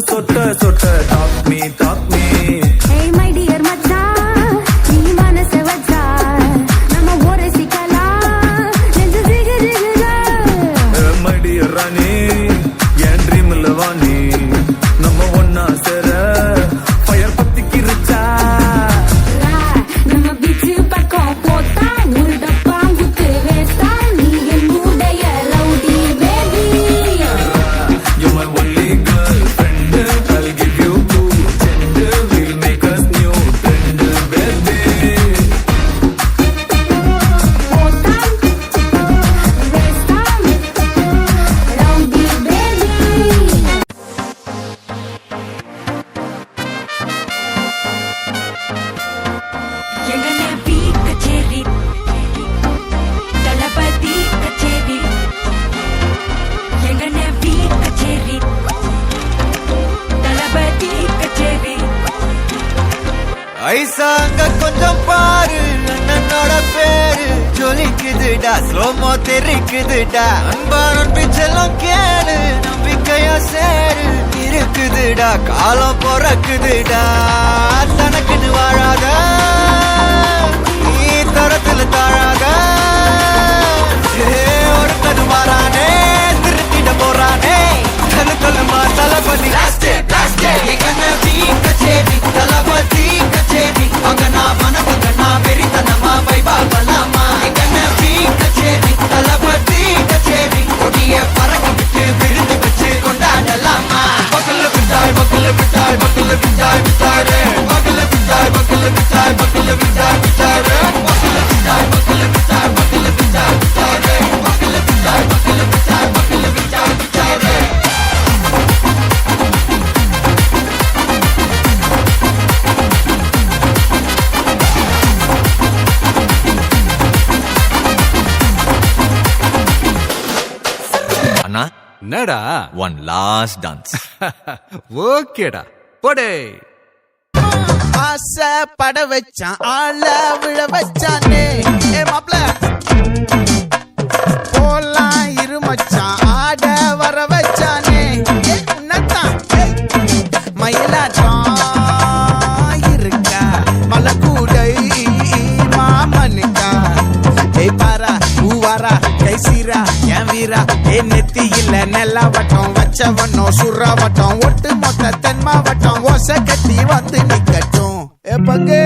சொட்ட சொட்ட talk me hey my dear மச்சான் நீ மனச வச்சா நம்ம ஒரே சிக்கலா நெஞ்சு ஜிகு ஜிகுதா my dear ராணி என் ட்ரீம்ல வாணி நம்ம ஒன்னா சேர ஃபயர் பத்திக்கு ரிச்சா நம்ம பீச் பக்கம் போட்டா உள்ள பாங்குக்கு வேஸ்டா நீ என் மூடைய rowdy baby you're my only girlfriend I'll give you two gender we'll make us new trend baby போட்டா வேஸ்டா ரவுடி பேபி எங்கனே பீ கச்சேரி தளபதி கச்சேரி எங்கனே பீ கச்சேரி தளபதி கச்சேரி ஐசாங்க கொஞ்சம் பாரு அண்ணனோட பேரு ஜொலிக்குதுடா ஸ்லோமோ தெரிக்குதுடா அன்பானன் பிச்செல்லாம் கேளு நம்பிக்கையா சேரு இருக்குதுடா காலம் பிறக்குதுடா தனக்குன்னு வாழாத நீ தரத்துல தாழாத ஒருத்தது மாறானே திருத்திட போறானே தலு தலுமா தளபதி கச்சேரி தளபதி கச்சேரி அங்க நான் மனதுங்க நான் வெறித்தனமா வைபா பண்ணலாமா கச்சேரி தளபதி கச்சேரி கொடிய பறக்க விட்டு விருந்து வச்சு கொண்டாடலாமா பக்கல்ல விட்டாய் பக்கல்ல விட்டாய் பக்கல்ல விட்டாய் விட்டாரு பக்கல்ல விட்டாய் பக்கல்ல விட்டாய் பக்கல்ல விட்டாய் விட்டாரு பக்கல்ல விட்டாய் பக்கல்ல விட்டாய் பக்கல்ல விட்டாய் விட்டாரு பக்கல்ல விட்டாய் பக்கல்ல விட்டாய் பக்கல்ல விட்டாய் விட்டாரு அண்ணா என்னடா ஒன் லாஸ்ட் டான்ஸ் ஓகேடா போடே ஆசை பட வச்சான் ஆள விழ வச்சானே ஏ மாப்ள போலாம் இரு மச்சான் ஆட வர வச்சானே ஏ உன்னதான் மயிலாட்டம் இருக்கா மலக்கூடை மாமனுக்கா ஏய் பாரா பூவாரா கைசீரா என் வீரா ஏ நெத்தி இல்ல நெல்லா வட்டம் வச்சவனும் சுறா வட்டம் ஒட்டு மொத்த தென் மாவட்டம் ஓசை கட்டி வந்து நிக்கட்டும் ஏ பங்கே